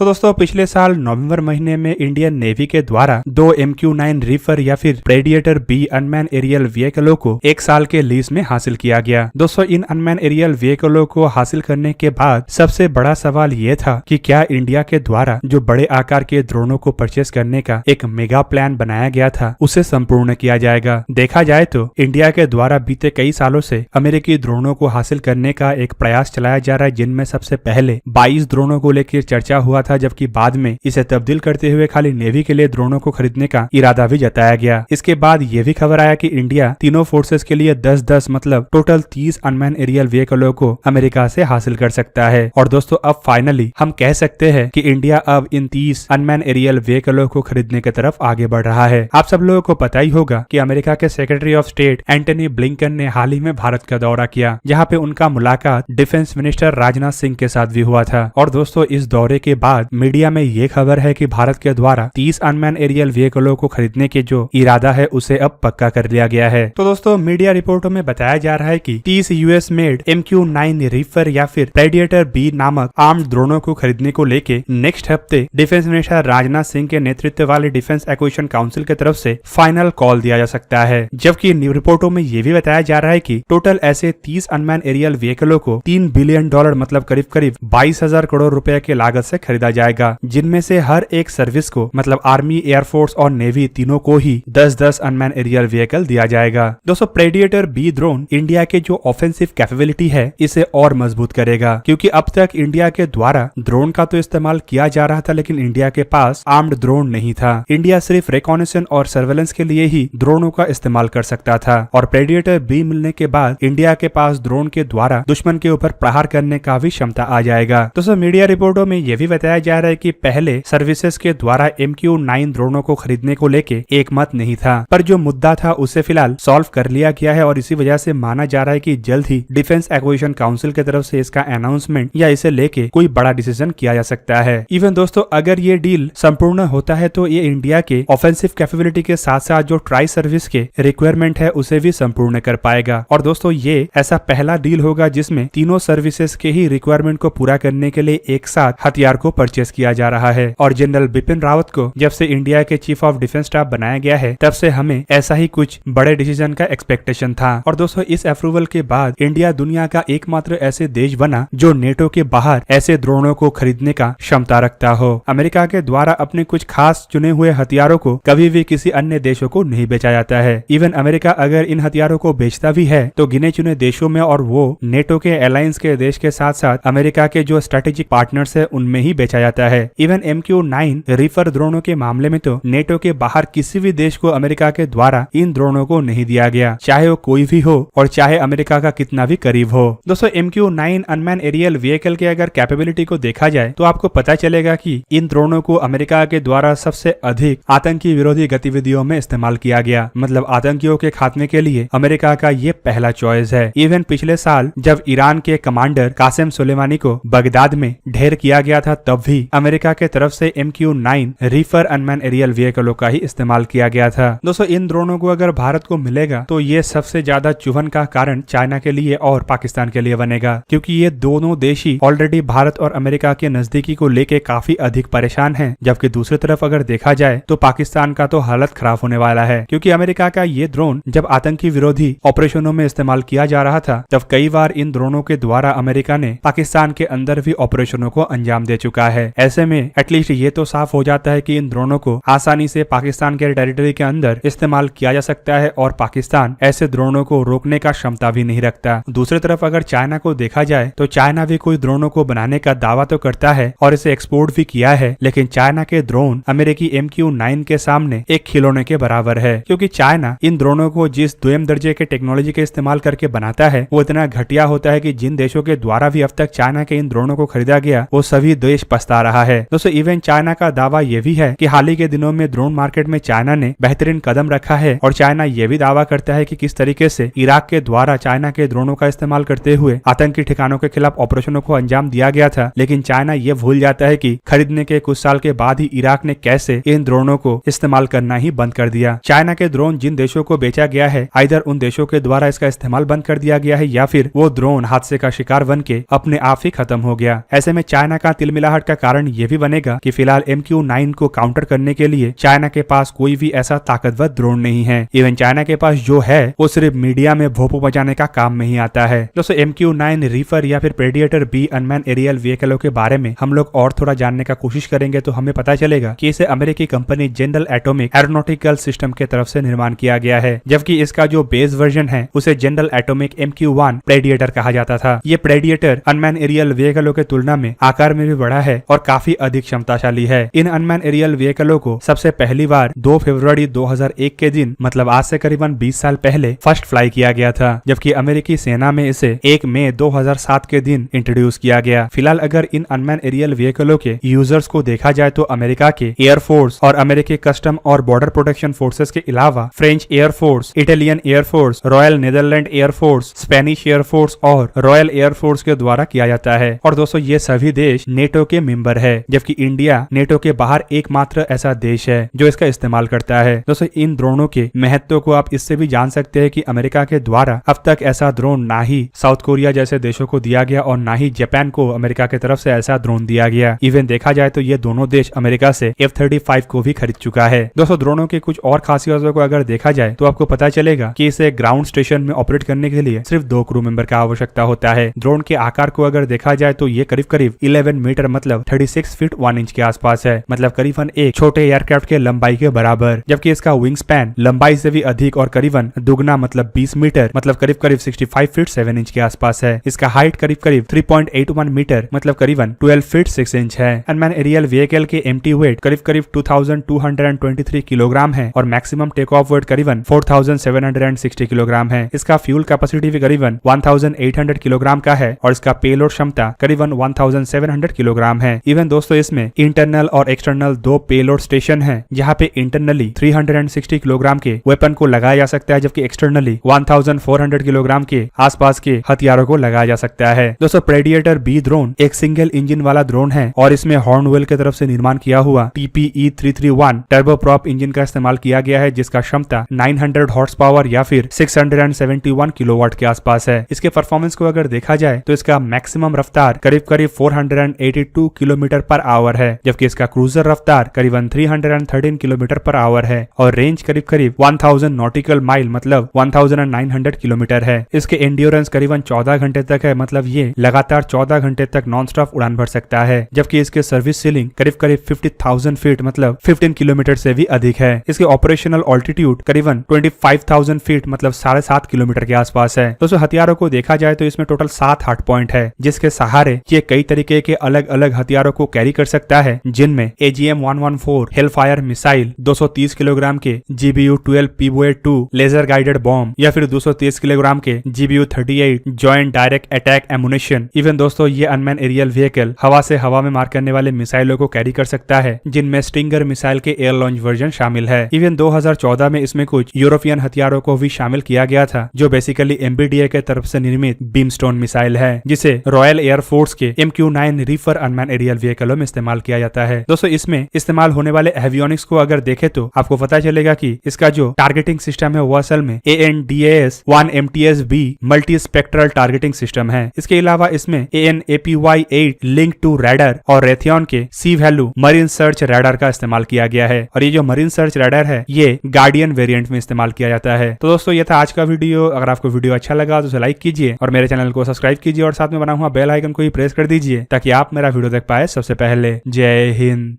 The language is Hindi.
तो दोस्तों पिछले साल नवंबर महीने में इंडियन नेवी के द्वारा 2 MQ-9 रीफर या फिर प्रेडिएटर बी अनमैन एरियल व्हीकलों को 1 साल के लीज में हासिल किया गया। दोस्तों इन अनमैन एरियल व्हीकलों को हासिल करने के बाद सबसे बड़ा सवाल ये था कि क्या इंडिया के द्वारा जो बड़े आकार के ड्रोनों को परचेस करने का एक मेगा प्लान बनाया गया था उसे संपूर्ण किया जाएगा। देखा जाए तो इंडिया के द्वारा बीते कई सालों से अमेरिकी ड्रोनों को हासिल करने का एक प्रयास चलाया जा रहा है, जिनमें सबसे पहले 22 ड्रोनों को लेकर चर्चा हुआ था, जबकि बाद में इसे तब्दील करते हुए खाली नेवी के लिए ड्रोनों को खरीदने का इरादा भी जताया गया। इसके बाद ये भी खबर आया कि इंडिया तीनों फोर्सेस के लिए 10-10 मतलब टोटल 30 अनमैन एरियल व्हीकलों को अमेरिका से हासिल कर सकता है। और दोस्तों अब फाइनली हम कह सकते हैं कि इंडिया अब इन 30 अनमैन एरियल व्हीकलों को खरीदने की तरफ आगे बढ़ रहा है। आप सब लोगों को पता ही होगा कि अमेरिका के secretary of state Antony Blinken ने हाल ही में भारत का दौरा किया, जहां पे उनका मुलाकात डिफेंस मिनिस्टर राजनाथ सिंह के साथ भी हुआ था। और दोस्तों इस दौरे के बाद मीडिया में ये खबर है कि भारत के द्वारा 30 अनमैन एरियल व्हीकलों को खरीदने के जो इरादा है उसे अब पक्का कर लिया गया है। तो दोस्तों मीडिया रिपोर्टों में बताया जा रहा है कि 30 यूएस मेड MQ-9 रीफर या फिर प्रेडिएटर बी नामक आर्म्ड ड्रोनों को खरीदने को लेके नेक्स्ट हफ्ते डिफेंस मिनिस्टर राजनाथ सिंह के नेतृत्व वाले डिफेंस एक्विजिशन काउंसिल की तरफ से फाइनल कॉल दिया जा सकता है। जबकि रिपोर्टों में ये भी बताया जा रहा है कि टोटल ऐसे 30 अनमैन एरियल व्हीकलों को $3 बिलियन मतलब करीब करीब 22,000 करोड़ रुपए की लागत से खरीदा जाएगा, जिनमें से हर एक सर्विस को मतलब आर्मी, एयरफोर्स और नेवी तीनों को ही 10-10 अनमैन एरियल व्हीकल दिया जाएगा। दोस्तों प्रेडिएटर बी ड्रोन इंडिया के जो ऑफेंसिव कैपेबिलिटी है इसे और मजबूत करेगा, क्योंकि अब तक इंडिया के द्वारा ड्रोन का तो इस्तेमाल किया जा रहा था, लेकिन इंडिया के पास आर्म्ड ड्रोन नहीं था। इंडिया सिर्फ रिकॉनेसेंस और सर्वेलेंस के लिए ही ड्रोनों का इस्तेमाल कर सकता था। और प्रेडिएटर बी मिलने के बाद इंडिया के पास ड्रोन के द्वारा दुश्मन के ऊपर प्रहार करने का भी क्षमता आ जाएगा। दोस्तों मीडिया रिपोर्टों में यह भी बताया जा रहा है कि पहले सर्विसेज के द्वारा MQ-9 ड्रोनों को खरीदने को लेके एक मत नहीं था, पर जो मुद्दा था उसे फिलहाल सॉल्व कर लिया गया है। और इसी वजह से माना जा रहा है कि जल्द ही डिफेंस एक्विजिशन काउंसिल की तरफ से इसका अनाउंसमेंट या इसे लेके कोई बड़ा डिसीजन किया जा सकता है। इवन दोस्तों अगर ये डील संपूर्ण होता है तो ये इंडिया के ऑफेंसिव कैपेबिलिटी के साथ साथ जो ट्राई सर्विस के रिक्वायरमेंट है उसे भी संपूर्ण कर पाएगा। और दोस्तों ये ऐसा पहला डील होगा जिसमें तीनों सर्विसेज के ही रिक्वायरमेंट को पूरा करने के लिए एक साथ हथियार को परचेस किया जा रहा है। और जनरल बिपिन रावत को जब से इंडिया के चीफ ऑफ डिफेंस स्टाफ बनाया गया है तब से हमें ऐसा ही कुछ बड़े डिसीजन का एक्सपेक्टेशन था। और दोस्तों इस अप्रूवल के बाद इंडिया दुनिया का एकमात्र ऐसे देश बना जो नेटो के बाहर ऐसे ड्रोनों को खरीदने का क्षमता रखता हो। अमेरिका के द्वारा अपने कुछ खास चुने हुए हथियारों को कभी भी किसी अन्य देशों को नहीं बेचा जाता है। इवन अमेरिका अगर इन हथियारों को बेचता भी है तो गिने चुने देशों में, और वो नेटो के अलायंस के देश के साथ साथ अमेरिका के जो स्ट्रेटेजिक पार्टनर्स है उनमें ही बेचा जाता है। इवन MQ-9 रीफर ड्रोनों के मामले में तो नेटो के बाहर किसी भी देश को अमेरिका के द्वारा इन ड्रोनों को नहीं दिया गया, चाहे वो कोई भी हो और चाहे अमेरिका का कितना भी करीब हो। दोस्तों MQ-9 अनमैन एरियल व्हीकल के अगर कैपेबिलिटी को देखा जाए तो आपको पता चलेगा कि इन ड्रोनों को अमेरिका के द्वारा सबसे अधिक आतंकी विरोधी गतिविधियों में इस्तेमाल किया गया, मतलब आतंकियों के खात्मे के लिए अमेरिका का ये पहला चॉइस है। इवन पिछले साल जब ईरान के कमांडर कासिम सुलेमानी को बगदाद में ढेर किया गया था तब भी अमेरिका के तरफ से MQ-9 रीफर अनमैन एरियल व्हीकलों का ही इस्तेमाल किया गया था। दोस्तों इन ड्रोनों को अगर भारत को मिलेगा तो ये सबसे ज्यादा चुभन का कारण चाइना के लिए और पाकिस्तान के लिए बनेगा, क्योंकि ये दोनों देश ही ऑलरेडी भारत और अमेरिका के नजदीकी को लेके काफी अधिक परेशान हैं। जबकि दूसरी तरफ अगर देखा जाए तो पाकिस्तान का तो हालत खराब होने वाला है, क्योंकि अमेरिका का ये ड्रोन जब आतंकी विरोधी ऑपरेशनों में इस्तेमाल किया जा रहा था तब कई बार इन ड्रोनों के द्वारा अमेरिका ने पाकिस्तान के अंदर भी ऑपरेशनों को अंजाम दे चुका है। ऐसे में एटलीस्ट ये तो साफ हो जाता है कि इन ड्रोनों को आसानी से पाकिस्तान के टेरिटरी के अंदर इस्तेमाल किया जा सकता है और पाकिस्तान ऐसे ड्रोनों को रोकने का क्षमता भी नहीं रखता। दूसरी तरफ अगर चाइना को देखा जाए तो चाइना भी कोई ड्रोनों को बनाने का दावा तो करता है और इसे एक्सपोर्ट भी किया है, लेकिन चाइना के ड्रोन अमेरिकी MQ-9 के सामने एक खिलौने के बराबर है, क्योंकि चाइना इन ड्रोनों को जिस द्वितीय दर्जे के टेक्नोलॉजी के इस्तेमाल करके बनाता है वो इतना घटिया होता है कि जिन देशों के द्वारा भी अब तक चाइना के इन ड्रोनों को खरीदा गया वो सभी देश पछता रहा है। दोस्तों इवन चाइना का दावा ये भी है कि हाल ही के दिनों में ड्रोन मार्केट में चाइना ने बेहतरीन कदम रखा है। और चाइना ये भी दावा करता है कि किस तरीके से इराक के द्वारा चाइना के ड्रोनों का इस्तेमाल करते हुए आतंकी ठिकानों के खिलाफ ऑपरेशनों को अंजाम दिया गया था, लेकिन चाइना ये भूल जाता है कि खरीदने के कुछ साल के बाद ही इराक ने कैसे इन ड्रोनों को इस्तेमाल करना ही बंद कर दिया। चाइना के ड्रोन जिन देशों को बेचा गया है आइदर उन देशों के द्वारा इसका इस्तेमाल बंद कर दिया गया है या फिर वो ड्रोन हादसे का शिकार बन के अपने आप ही खत्म हो गया। ऐसे में चाइना का तिलमिलाहट इसका कारण ये भी बनेगा कि फिलहाल MQ-9 को काउंटर करने के लिए चाइना के पास कोई भी ऐसा ताकतवर ड्रोन नहीं है। इवन चाइना के पास जो है वो सिर्फ मीडिया में भोपू बजाने का काम में ही आता है। दोस्तों MQ-9 रीफर या फिर प्रेडिएटर बी अनमैन एरियल व्हीकलों के बारे में हम लोग और थोड़ा जानने का कोशिश करेंगे तो हमें पता चलेगा कि इसे अमेरिकी company general atomic aeronautical system के तरफ से निर्माण किया गया है, जबकि इसका जो बेस वर्जन है उसे जनरल एटॉमिक MQ-1 प्रेडिएटर कहा जाता था। ये प्रेडिएटर अनमैन एरियल व्हीकलों के तुलना में आकार में भी बड़ा है और काफी अधिक क्षमताशाली है। इन अनमैन एरियल व्हीकलों को सबसे पहली बार 2 फरवरी 2001 के दिन, मतलब आज से करीबन 20 साल पहले फर्स्ट फ्लाई किया गया था, जबकि अमेरिकी सेना में इसे 1 मई 2007 के दिन इंट्रोड्यूस किया गया। फिलहाल अगर इन अनमैन एरियल व्हीकलों के यूजर्स को देखा जाए तो अमेरिका के एयरफोर्स और अमेरिकी कस्टम और बॉर्डर प्रोटेक्शन फोर्सेस के अलावा French air force, Italian air force, royal Netherlands air force, Spanish air force और रॉयल एयरफोर्स के द्वारा किया जाता है। और दोस्तों ये सभी देश नेटो के मेंबर है, जबकि इंडिया नेटो के बाहर एकमात्र ऐसा देश है जो इसका इस्तेमाल करता है। दोस्तों इन ड्रोनों के महत्व को आप इससे भी जान सकते हैं कि अमेरिका के द्वारा अब तक ऐसा ड्रोन ना ही साउथ कोरिया जैसे देशों को दिया गया और ना ही जापान को अमेरिका की तरफ से ऐसा ड्रोन दिया गया। इवन देखा जाए तो ये दोनों देश अमेरिका से F-35 को भी खरीद चुका है। दोस्तों ड्रोनों की कुछ और खासियतों को अगर देखा जाए तो आपको पता चलेगा कि इसे ग्राउंड स्टेशन में ऑपरेट करने के लिए सिर्फ 2 क्रू मेंबर का आवश्यकता होता है। ड्रोन के आकार को अगर देखा जाए तो ये करीब करीब 11 मीटर मतलब 36 फीट 1 इंच के आसपास है, मतलब करीबन एक छोटे एयरक्राफ्ट के लंबाई के बराबर, जबकि इसका विंग स्पैन लंबाई से भी अधिक और करीबन दुगना मतलब 20 मीटर मतलब करीब करीब 65 फीट 7 इंच के आसपास है। इसका हाइट करीब करीब 3.81 मीटर मतलब करीबन 12 फीट 6 इंच है। अनमैन एरियल व्हीकल के एम्प्टी वेट करीब करीब 2223 किलोग्राम है और मैक्सिमम टेक ऑफ वेट करीबन 4760 किलोग्राम है। इसका फ्यूल कैपेसिटी भी करीबन 1800 किलोग्राम का है और इसका पेलोड क्षमता करीबन 1700 किलोग्राम है। इवन दोस्तों इसमें इंटरनल और एक्सटर्नल 2 पेलोड स्टेशन है, जहाँ पे इंटरनली 360 किलोग्राम के वेपन को लगाया जा सकता है, जबकि एक्सटर्नली 1400 किलोग्राम के आसपास के हथियारों को लगाया जा सकता है। दोस्तों प्रेडिएटर बी ड्रोन एक सिंगल इंजन वाला ड्रोन है और इसमें हॉर्नवेल की तरफ से निर्माण किया हुआ TPE-331 टर्बोप्रॉप इंजन का इस्तेमाल किया गया है, जिसका क्षमता 900 हॉर्स पावर या फिर 671 किलोवाट के आसपास है। इसके परफॉर्मेंस को अगर देखा जाए तो इसका मैक्सिमम रफ्तार करीब करीब 482 किलोमीटर पर आवर है, जबकि इसका क्रूजर रफ्तार करीबन 313 किलोमीटर पर आवर है और रेंज करीब करीब 1000 नॉटिकल माइल मतलब 1900 किलोमीटर है। इसके एंड्योरेंस करीबन 14 घंटे तक है, मतलब ये लगातार 14 घंटे तक नॉन स्टॉप उड़ान भर सकता है, जबकि इसके सर्विस सीलिंग करीब करीब 50,000 फीट मतलब 15 किलोमीटर से भी अधिक है। इसके ऑपरेशनल ऑल्टीट्यूड करीबन 25,000 फीट मतलब 7.5 किलोमीटर के आसपास है। दोस्तों हथियारों को देखा जाए तो इसमें टोटल 7 हार्ड पॉइंट है, जिसके सहारे ये कई तरीके के अलग अलग हथियारों को कैरी कर सकता है, जिनमें AGM-114 हेलफायर मिसाइल, 230 किलोग्राम के GBU-12 PBOE-2 laser guided bomb या फिर 230 किलोग्राम के GBU-38 joint direct attack ammunition. Even दोस्तों ये अनमैन एरियल व्हीकल हवा से हवा में मार करने वाले मिसाइलों को कैरी कर सकता है, जिनमें स्टिंगर मिसाइल के एयर लॉन्च वर्जन शामिल है। इवन 2014 में इसमें कुछ यूरोपियन हथियारों को भी शामिल किया गया था, जो बेसिकली MBDA के तरफ से निर्मित बीमस्टोन मिसाइल है, जिसे रॉयल एयरफोर्स के MQ-9 रीफर अनमैन एरियल व्हीकलों में इस्तेमाल किया जाता है। दोस्तों इसमें इस्तेमाल होने वाले एवियोनिक्स को अगर देखें तो आपको पता चलेगा कि इसका जो टारगेटिंग सिस्टम है वो असल में ANDAS-1 MTS-B multi spectral targeting system है। इसके अलावा इसमें AN/APY-8 लिंक टू रैडर और रेथियन के सी वैल्यू मरीन सर्च रैडर का इस्तेमाल किया गया है, और ये जो मरीन सर्च रैडर है ये गार्डियन वेरिएंट में इस्तेमाल किया जाता है। तो दोस्तों ये था आज का वीडियो। अगर आपको वीडियो अच्छा लगा तो उसे लाइक कीजिए और मेरे चैनल को सब्सक्राइब कीजिए और साथ में बना हुआ बेल आइकन को भी प्रेस कर दीजिए ताकि आप मेरा वीडियो देख पाए सबसे पहले। जय हिंद।